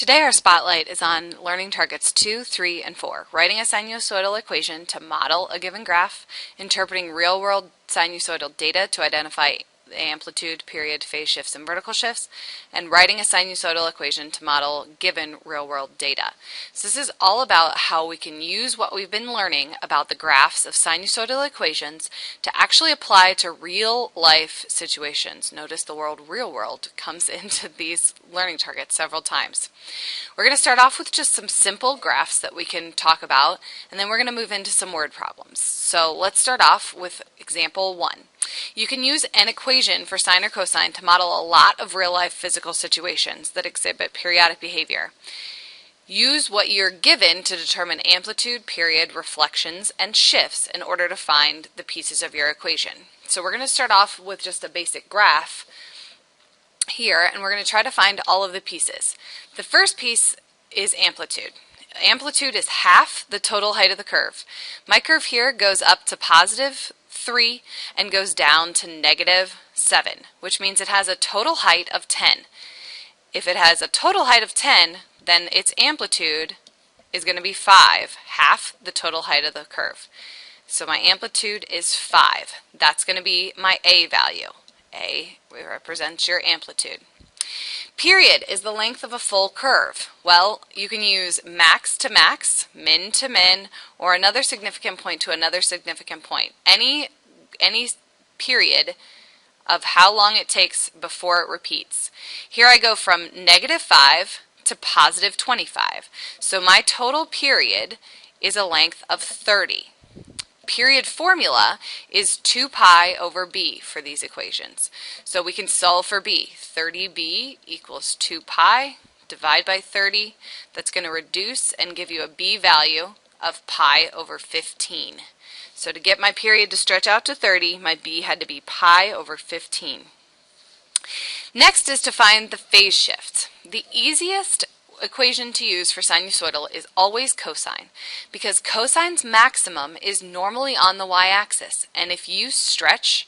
Today our spotlight is on learning targets 2, 3, and 4, writing a sinusoidal equation to model a given graph, interpreting real-world sinusoidal data to identify amplitude, period, phase shifts, and vertical shifts, and writing a sinusoidal equation to model given real-world data. So this is all about how we can use what we've been learning about the graphs of sinusoidal equations to actually apply to real-life situations. Notice the word real world comes into these learning targets several times. We're going to start off with just some simple graphs that we can talk about, and then we're going to move into some word problems. So let's start off with example 1. You can use an equation for sine or cosine to model a lot of real-life physical situations that exhibit periodic behavior. Use what you're given to determine amplitude, period, reflections, and shifts in order to find the pieces of your equation. So we're going to start off with just a basic graph here, and we're going to try to find all of the pieces. The first piece is amplitude. Amplitude is half the total height of the curve. My curve here goes up to positive 3 and goes down to negative 7, which means it has a total height of 10. If it has a total height of 10, then its amplitude is going to be 5, half the total height of the curve. So my amplitude is 5. That's going to be my A value. A represents your amplitude. Period is the length of a full curve. Well, you can use max to max, min to min, or another significant point to another significant point. Any period of how long it takes before it repeats. Here I go from negative 5 to positive 25. So my total period is a length of 30. Period formula is 2 pi over b for these equations. So we can solve for b. 30b equals 2 pi, divide by 30. That's going to reduce and give you a b value of pi over 15. So to get my period to stretch out to 30, my b had to be pi over 15. Next is to find the phase shift. The easiest equation to use for sinusoidal is always cosine, because cosine's maximum is normally on the y-axis, and if you stretch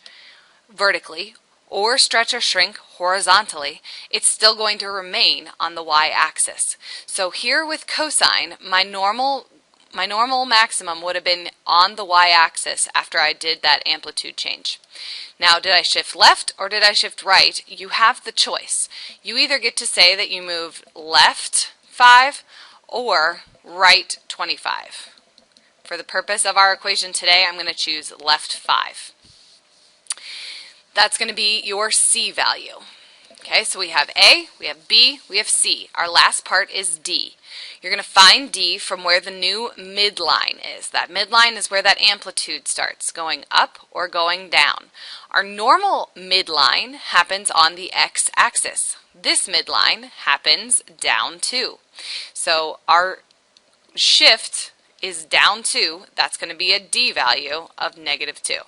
vertically or stretch or shrink horizontally, it's still going to remain on the y-axis. So here with cosine, my normal maximum would have been on the y-axis after I did that amplitude change. Now, did I shift left or did I shift right? You have the choice. You either get to say that you move left 5 or right 25. For the purpose of our equation today, I'm going to choose left 5. That's going to be your C value. Okay, so we have A, we have B, we have C. Our last part is D. You're going to find D from where the new midline is. That midline is where that amplitude starts, going up or going down. Our normal midline happens on the x-axis. This midline happens down 2. So our shift is down 2. That's going to be a D value of negative 2.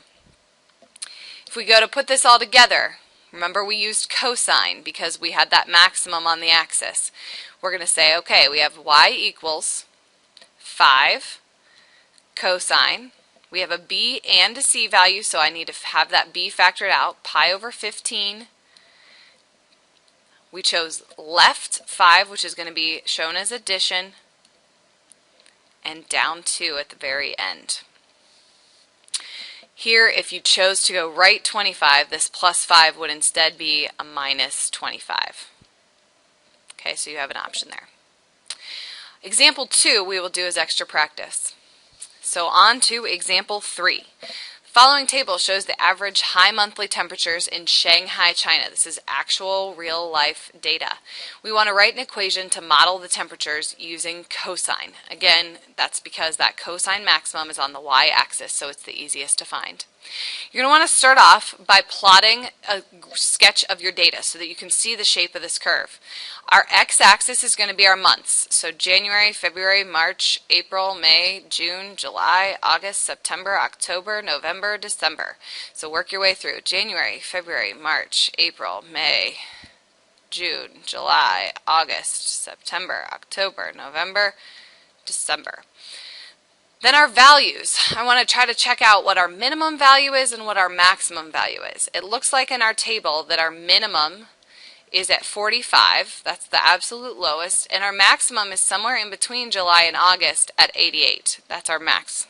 If we go to put this all together, remember we used cosine because we had that maximum on the axis. We're going to say, okay, we have y equals 5 cosine. We have a b and a c value, so I need to have that b factored out, pi over 15. We chose left 5, which is going to be shown as addition, and down 2 at the very end. Here, if you chose to go right 25, this plus 5 would instead be a minus 25. Okay, so you have an option there. Example 2 we will do as extra practice. So on to example 3. The following table shows the average high monthly temperatures in Shanghai, China. This is actual real-life data. We want to write an equation to model the temperatures using cosine. Again, that's because that cosine maximum is on the y-axis, so it's the easiest to find. You're going to want to start off by plotting a sketch of your data so that you can see the shape of this curve. Our x-axis is going to be our months, so January, February, March, April, May, June, July, August, September, October, November, December. So work your way through January, February, March, April, May, June, July, August, September, October, November, December. Then our values. I want to try to check out what our minimum value is and what our maximum value is. It looks like in our table that our minimum is at 45. That's the absolute lowest. And our maximum is somewhere in between July and August at 88. That's our max.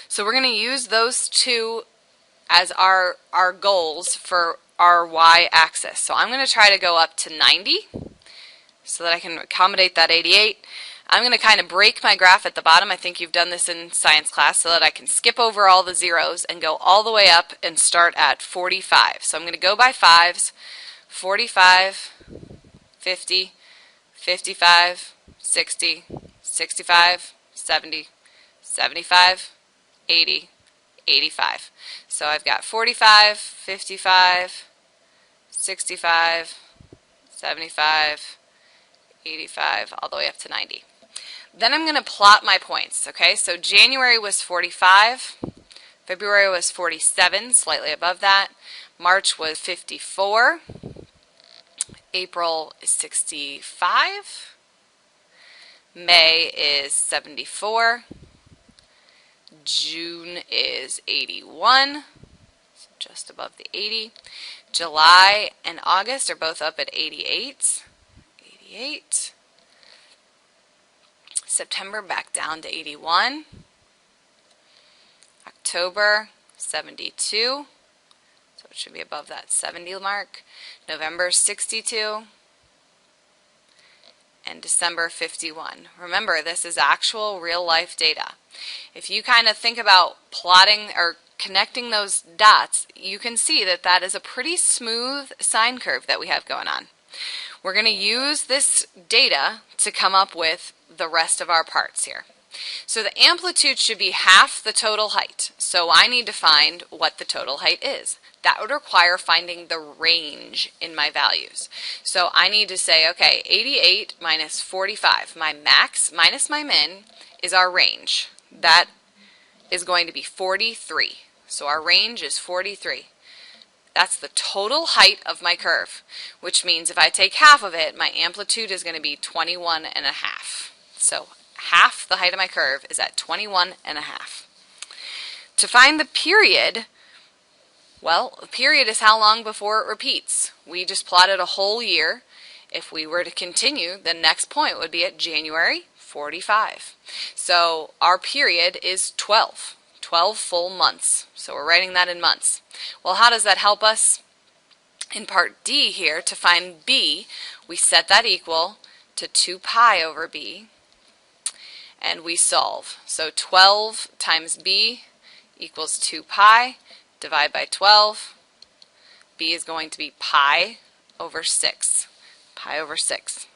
So we're going to use those two as our goals for our y-axis. So I'm going to try to go up to 90 so that I can accommodate that 88. I'm going to kind of break my graph at the bottom. I think you've done this in science class, so that I can skip over all the zeros and go all the way up and start at 45. So I'm going to go by fives: 45, 50, 55, 60, 65, 70, 75, 80, 85. So I've got 45, 55, 65, 75, 85, all the way up to 90. Then I'm going to plot my points, okay? So January was 45, February was 47, slightly above that, March was 54, April is 65, May is 74, June is 81, so just above the 80. July and August are both up at 88. September back down to 81. October 72. So it should be above that 70 mark. November 62. And December 51. Remember, this is actual real life data. If you kind of think about plotting or connecting those dots, you can see that that is a pretty smooth sine curve that we have going on. We're going to use this data to come up with the rest of our parts here. So the amplitude should be half the total height. So I need to find what the total height is. That would require finding the range in my values. So I need to say, okay, 88 minus 45, my max minus my min is our range. That is going to be 43. So our range is 43. That's the total height of my curve, which means if I take half of it, my amplitude is going to be 21 and a half. So half the height of my curve is at 21 and a half. To find the period, well, the period is how long before it repeats. We just plotted a whole year. If we were to continue, the next point would be at January 45. So our period is 12 full months. So we're writing that in months. Well, how does that help us? In part D here, to find B, we set that equal to 2 pi over B, and we solve. So 12 times B equals 2 pi, divide by 12. B is going to be pi over 6. Pi over 6.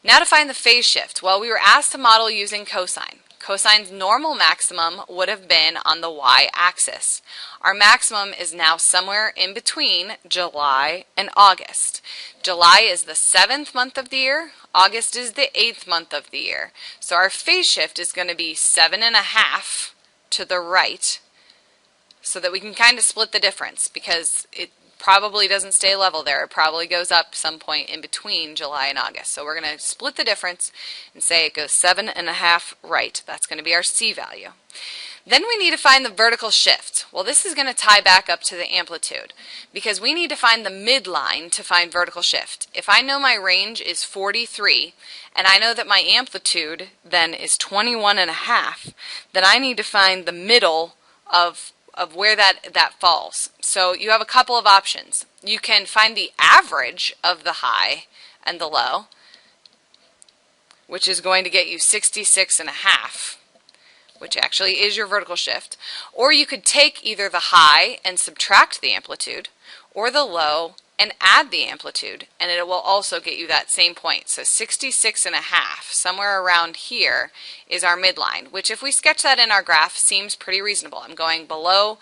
Now to find the phase shift. Well, we were asked to model using cosine. Cosine's normal maximum would have been on the y-axis. Our maximum is now somewhere in between July and August. July is the 7th month of the year. August is the 8th month of the year. So our phase shift is going to be 7.5 to the right, so that we can kind of split the difference, because it probably doesn't stay level there. It probably goes up some point in between July and August. So we're going to split the difference and say it goes 7.5 right. That's going to be our C value. Then we need to find the vertical shift. Well, this is going to tie back up to the amplitude, because we need to find the midline to find vertical shift. If I know my range is 43 and I know that my amplitude then is 21.5, then I need to find the middle of where that falls. So you have a couple of options. You can find the average of the high and the low, which is going to get you 66.5, which actually is your vertical shift. Or you could take either the high and subtract the amplitude, or the low and add the amplitude, and it will also get you that same point. So 66.5, somewhere around here, is our midline, which if we sketch that in our graph seems pretty reasonable. I'm going below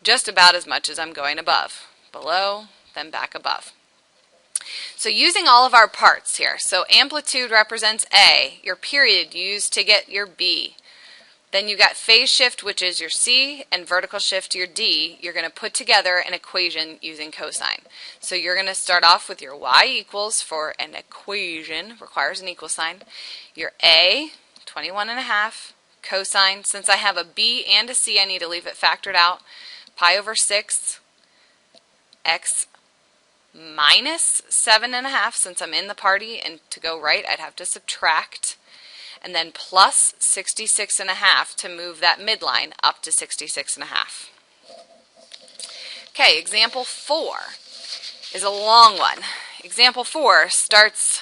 just about as much as I'm going above. Below, then back above. So using all of our parts here, so amplitude represents A, your period used to get your B. Then you got phase shift, which is your C, and vertical shift, your D. You're going to put together an equation using cosine. So you're going to start off with your y equals, for an equation, requires an equal sign. Your A, 21.5, cosine. Since I have a B and a C, I need to leave it factored out. Pi over 6, x minus 7.5 since I'm in the party, and to go right I'd have to subtract, and then plus 66.5 to move that midline up to 66.5. Okay, example 4 is a long one. Example 4 starts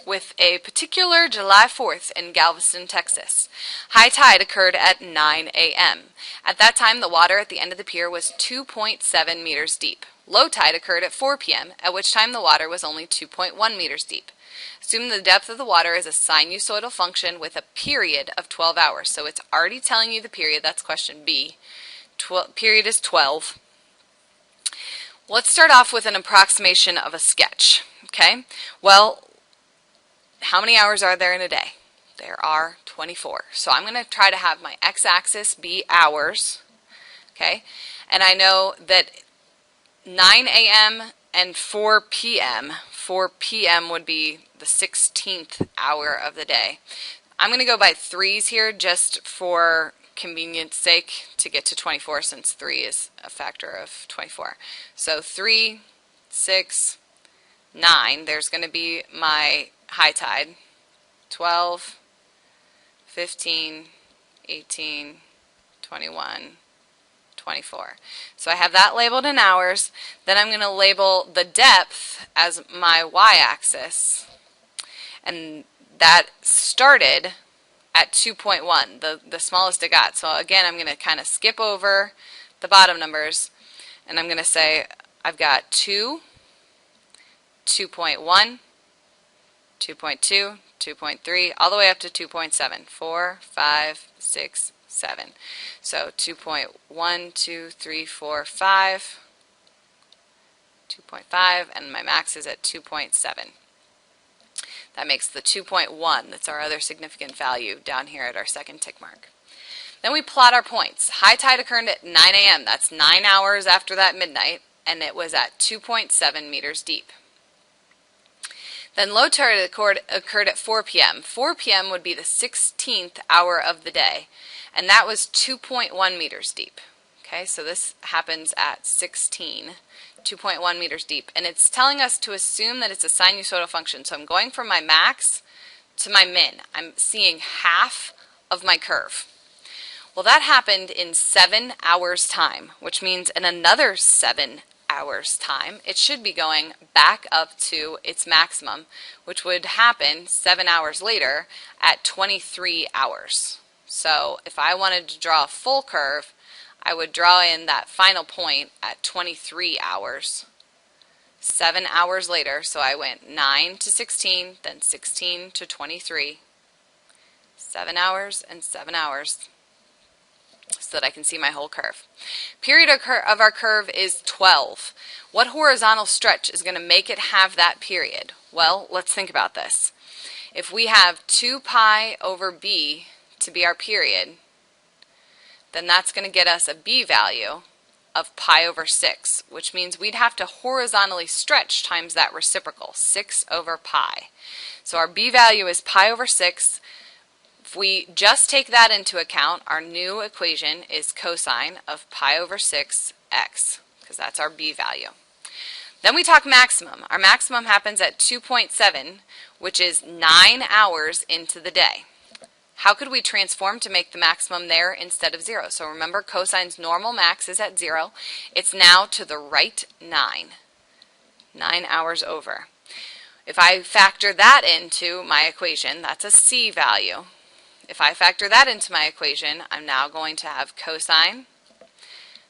with a particular July 4th in Galveston, Texas. High tide occurred at 9 a.m. At that time, the water at the end of the pier was 2.7 meters deep. Low tide occurred at 4 p.m., at which time the water was only 2.1 meters deep. Assume the depth of the water is a sinusoidal function with a period of 12 hours. So it's already telling you the period. That's question B. Period is 12. Let's start off with an approximation of a sketch. Okay? Well, how many hours are there in a day? There are 24. So I'm going to try to have my x-axis be hours. Okay? And I know that 9 a.m. and 4 p.m. 4 p.m. would be the 16th hour of the day. I'm going to go by threes here just for convenience sake to get to 24, since 3 is a factor of 24. So 3, 6, 9, there's going to be my high tide. 12, 15, 18, 21, 24. So I have that labeled in hours. Then I'm going to label the depth as my y-axis, and that started at 2.1, the smallest it got. So again, I'm going to kind of skip over the bottom numbers, and I'm going to say I've got 2, 2.1, 2.2, 2.3, all the way up to 2.7, 4, 5, 6, 7. So 2.1, 2, 3, 4, 5, 2.5, and my max is at 2.7. That makes the 2.1. That's our other significant value down here at our second tick mark. Then we plot our points. High tide occurred at 9 a.m. That's 9 hours after that midnight, and it was at 2.7 meters deep. Then low tide occurred at 4 p.m. 4 p.m. would be the 16th hour of the day, and that was 2.1 meters deep. Okay, so this happens at 2.1 meters deep, and it's telling us to assume that it's a sinusoidal function. So I'm going from my max to my min. I'm seeing half of my curve. Well, that happened in 7 hours time, which means in another 7 hours time, it should be going back up to its maximum, which would happen 7 hours later at 23 hours. So if I wanted to draw a full curve, I would draw in that final point at 23 hours. 7 hours later, so I went 9 to 16, then 16 to 23. 7 hours and 7 hours, so that I can see my whole curve. Period of our curve is 12. What horizontal stretch is going to make it have that period? Well, let's think about this. If we have 2 pi over b to be our period, then that's going to get us a b value of pi over 6, which means we'd have to horizontally stretch times that reciprocal, 6 over pi. So our b value is pi over 6. If we just take that into account, our new equation is cosine of pi over 6x, because that's our b value. Then we talk maximum. Our maximum happens at 2.7, which is 9 hours into the day. How could we transform to make the maximum there instead of 0? So remember, cosine's normal max is at 0. It's now to the right 9. 9 hours over. If I factor that into my equation, that's a c value. If I factor that into my equation, I'm now going to have cosine.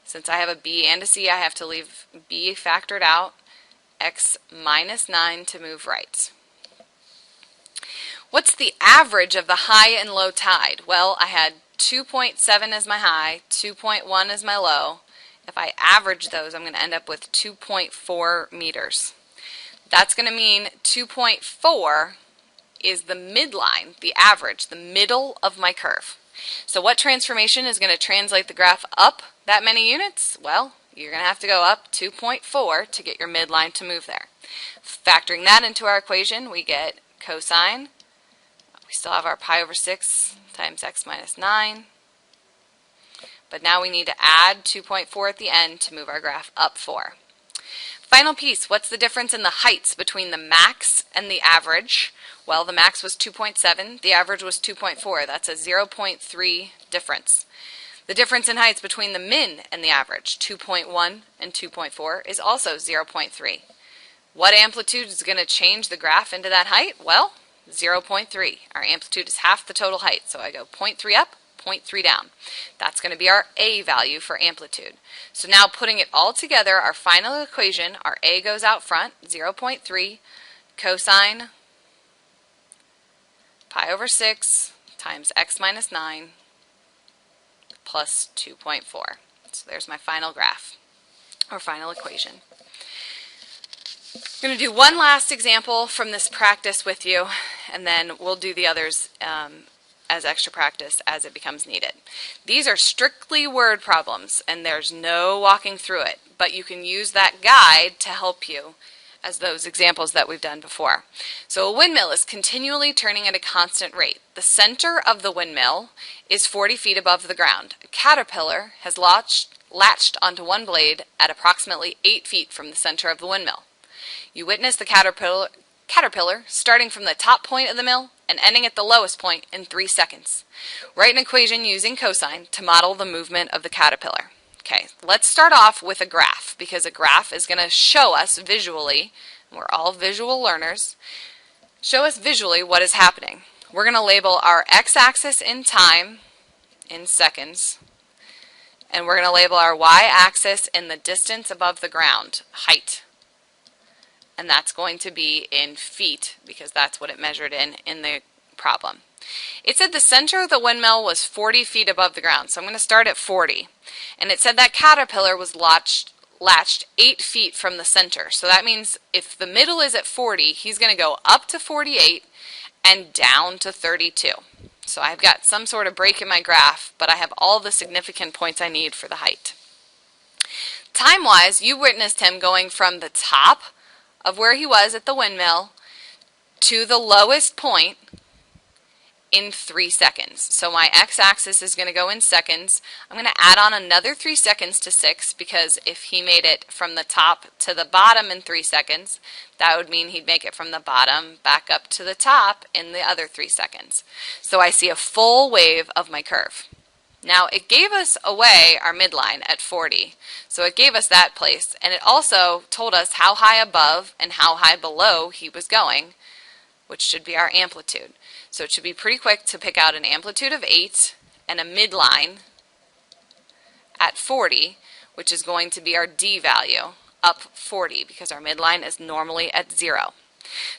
Since I have a b and a c, I have to leave b factored out, x minus 9 to move right. What's the average of the high and low tide? Well, I had 2.7 as my high, 2.1 as my low. If I average those, I'm going to end up with 2.4 meters. That's going to mean 2.4 is the midline, the average, the middle of my curve. So what transformation is going to translate the graph up that many units? Well, you're going to have to go up 2.4 to get your midline to move there. Factoring that into our equation, we get cosine. We still have our pi over 6 times x minus 9. But now we need to add 2.4 at the end to move our graph up 4. Final piece, what's the difference in the heights between the max and the average? Well, the max was 2.7, the average was 2.4. That's a 0.3 difference. The difference in heights between the min and the average, 2.1 and 2.4, is also 0.3. What amplitude is going to change the graph into that height? Well, 0.3. Our amplitude is half the total height, so I go 0.3 up, 0.3 down. That's going to be our A value for amplitude. So now putting it all together, our final equation, our A goes out front, 0.3 cosine pi over 6 times x minus 9 plus 2.4. So there's my final graph, or final equation. I'm going to do one last example from this practice with you, and then we'll do the others as extra practice as it becomes needed. These are strictly word problems, and there's no walking through it, but you can use that guide to help you as those examples that we've done before. So a windmill is continually turning at a constant rate. The center of the windmill is 40 feet above the ground. A caterpillar has latched onto one blade at approximately 8 feet from the center of the windmill. You witness the caterpillar starting from the top point of the mill and ending at the lowest point in 3 seconds. Write an equation using cosine to model the movement of the caterpillar. Okay, let's start off with a graph, because a graph is going to show us visually, and we're all visual learners, show us visually what is happening. We're going to label our x-axis in time, in seconds, and we're going to label our y-axis in the distance above the ground, height. And that's going to be in feet, because that's what it measured in the problem. It said the center of the windmill was 40 feet above the ground, so I'm going to start at 40. And it said that caterpillar was latched 8 feet from the center. So that means if the middle is at 40, he's going to go up to 48 and down to 32. So I've got some sort of break in my graph, but I have all the significant points I need for the height. Time-wise, you witnessed him going from the top of where he was at the windmill to the lowest point in 3 seconds. So my x-axis is going to go in seconds. I'm going to add on another 3 seconds to 6, because if he made it from the top to the bottom in 3 seconds, that would mean he'd make it from the bottom back up to the top in the other 3 seconds. So I see a full wave of my curve. Now it gave us away our midline at 40, so it gave us that place, and it also told us how high above and how high below he was going, which should be our amplitude. So it should be pretty quick to pick out an amplitude of 8 and a midline at 40, which is going to be our D value, up 40, because our midline is normally at 0.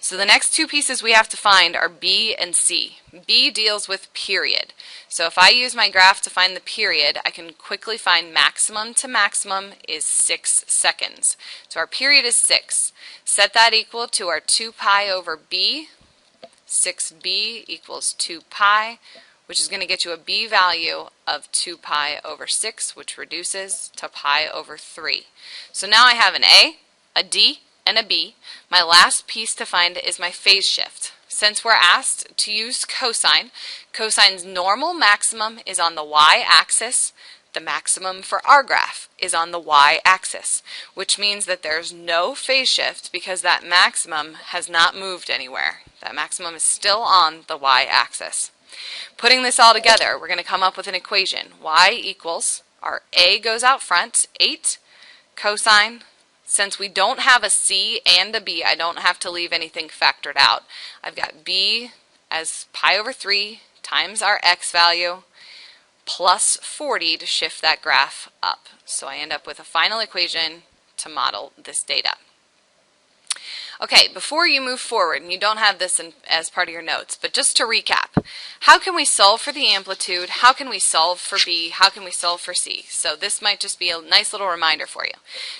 So the next two pieces we have to find are B and C. B deals with period. So if I use my graph to find the period, I can quickly find maximum to maximum is 6 seconds. So our period is 6. Set that equal to our 2 pi over B. 6b equals 2 pi, which is going to get you a b value of 2 pi over 6, which reduces to pi over 3. So now I have an a d, and a b. My last piece to find is my phase shift. Since we're asked to use cosine, cosine's normal maximum is on the y-axis. The maximum for our graph is on the y-axis, which means that there's no phase shift because that maximum has not moved anywhere. That maximum is still on the y-axis. Putting this all together, we're going to come up with an equation. Y equals, our a goes out front, 8 cosine. Since we don't have a c and a b, I don't have to leave anything factored out. I've got b as pi over 3 times our x value, plus 40 to shift that graph up. So I end up with a final equation to model this data. Okay, before you move forward, and you don't have this as part of your notes, but just to recap, how can we solve for the amplitude? How can we solve for B? How can we solve for C? So this might just be a nice little reminder for you.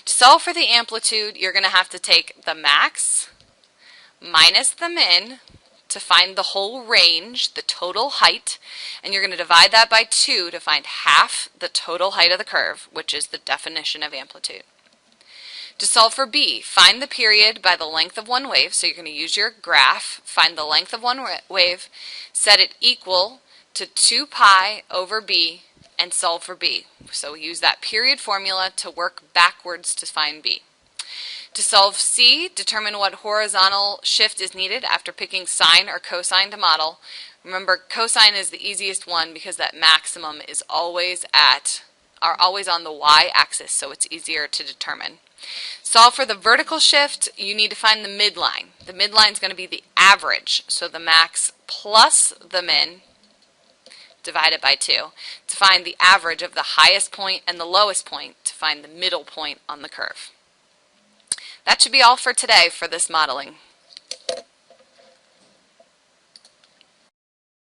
To solve for the amplitude, you're going to have to take the max minus the min to find the whole range, the total height, and you're going to divide that by 2 to find half the total height of the curve, which is the definition of amplitude. To solve for B, find the period by the length of one wave, so you're going to use your graph, find the length of one wave, set it equal to 2 pi over B, and solve for B. So we use that period formula to work backwards to find B. To solve C, determine what horizontal shift is needed after picking sine or cosine to model. Remember, cosine is the easiest one because that maximum is always on the y-axis, so it's easier to determine. Solve for the vertical shift, you need to find the midline. The midline is going to be the average, so the max plus the min divided by 2 to find the average of the highest point and the lowest point to find the middle point on the curve. That should be all for today for this modeling.